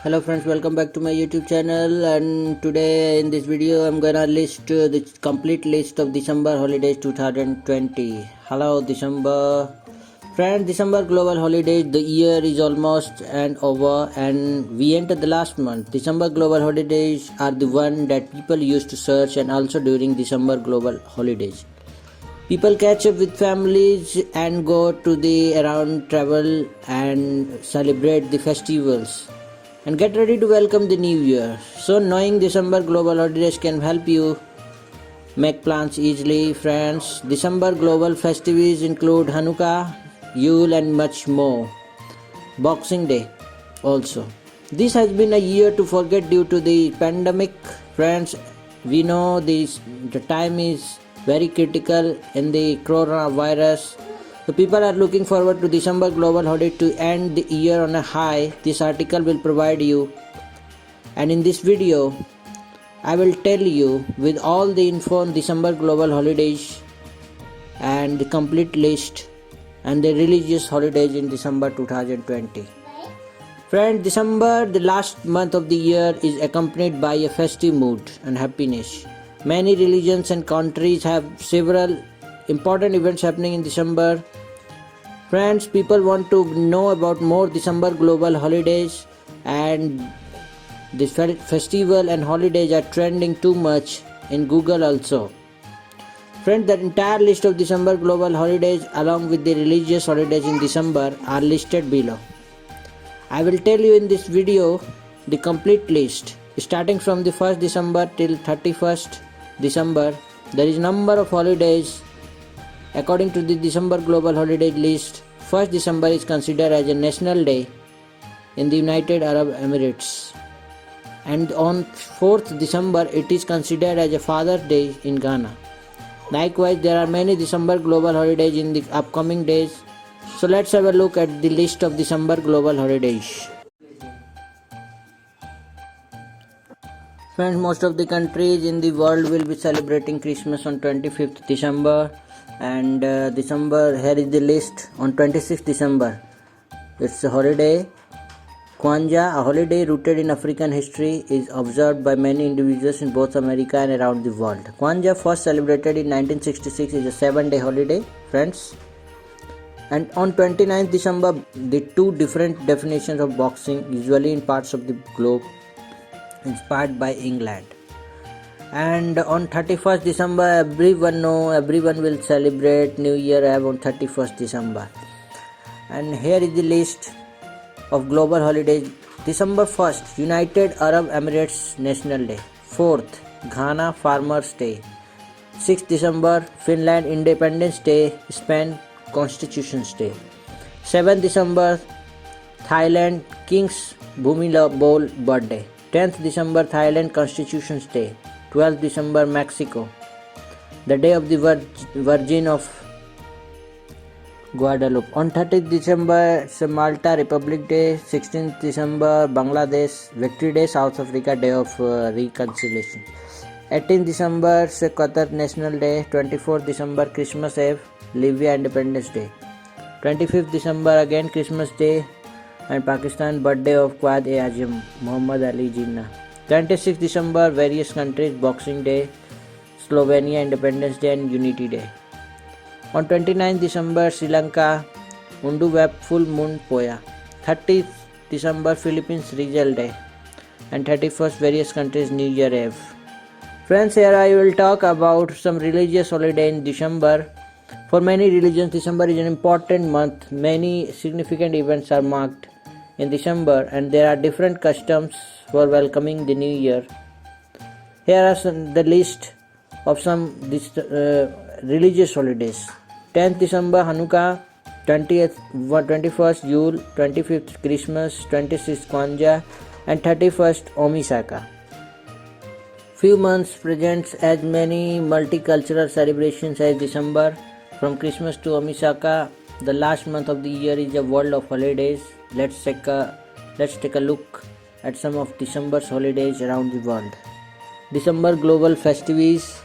Hello friends, welcome back to my YouTube channel, and today in this video I'm gonna list the complete list of December holidays 2020. Hello December. Friends, December global holidays, the year is almost and over and we enter the last month. December global holidays are the one that people used to search, and also during December global holidays, people catch up with families and go to the around travel and celebrate the festivals and get ready to welcome the new year. So knowing December global holidays can help you make plans easily. Friends, December global festivities include Hanukkah, Yule and much more. Boxing Day also. This has been a year to forget due to the pandemic. Friends, we know the time is very critical in the coronavirus. So people are looking forward to December global holiday to end the year on a high. This article will provide you, and in this video I will tell you with all the info on December global holidays and the complete list and the religious holidays in December 2020. Friends, December, the last month of the year, is accompanied by a festive mood and happiness. Many religions and countries have several important events happening in December. Friends, people want to know about more December global holidays, and this festival and holidays are trending too much in Google also. Friends, the entire list of December global holidays along with the religious holidays in December are listed below. I will tell you in this video the complete list. Starting from the 1st December till 31st December, there is number of holidays. According to the December global holiday list, 1st December is considered as a national day in the United Arab Emirates, and on 4th December it is considered as a Father's Day in Ghana. Likewise, there are many December global holidays in the upcoming days. So let's have a look at the list of December global holidays. Friends, most of the countries in the world will be celebrating Christmas on 25th December, and December, here is the list. On 26th December, it's a holiday. Kwanzaa, a holiday rooted in African history, is observed by many individuals in both America and around the world. Kwanzaa, first celebrated in 1966, is a 7-day holiday, friends. And on 29th December, the two different definitions of boxing, usually in parts of the globe, inspired by England. And on 31st December, everyone will celebrate New Year Eve on 31st December. And here is the list of global holidays. December 1st, United Arab Emirates National Day. 4th, Ghana Farmers Day. 6th December, Finland Independence Day, Spain Constitution's Day. 7th December, Thailand King's Bhumibol birthday. 10th December, Thailand Constitution's Day. 12th December, Mexico, the Day of the Virgin of Guadalupe. On 30th December, Malta Republic Day. 16th December, Bangladesh Victory Day, South Africa Day of Reconciliation. 18th December, Qatar National Day. 24th December, Christmas Eve, Libya Independence Day. 25th December, again Christmas Day and Pakistan birthday of Quaid-e-Azam Muhammad Ali Jinnah. 26th December, various countries Boxing Day, Slovenia Independence Day and Unity Day. On 29th December, Sri Lanka Undu Web Full Moon Poya. 30th December, Philippines Rizal Day, and 31st various countries New Year Eve. Friends, here I will talk about some religious holiday in December. For many religions, December is an important month. Many significant events are marked in December, and there are different customs for welcoming the new year. Here are the list of some religious holidays. 10th December, Hanukkah. 21st Yule. 25th Christmas. 26th Kwanzaa, and 31st Omisaka. Few months presents as many multicultural celebrations as December. From Christmas to Omisaka, the last month of the year is a world of holidays. Let's take a look at some of December's holidays around the world. December global festivities.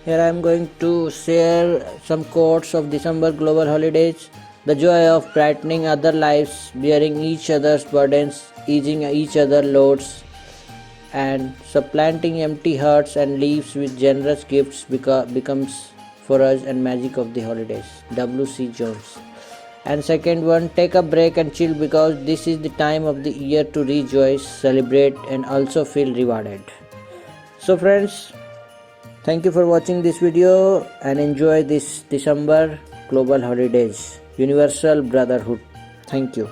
Here I am going to share some quotes of December global holidays. The joy of brightening other lives, bearing each other's burdens, easing each other's loads, and supplanting empty hearts and leaves with generous gifts becomes for us and magic of the holidays. W.C. Jones. And second one, take a break and chill because this is the time of the year to rejoice, celebrate, and also feel rewarded. So friends, thank you for watching this video and enjoy this December global holidays, universal brotherhood. Thank you.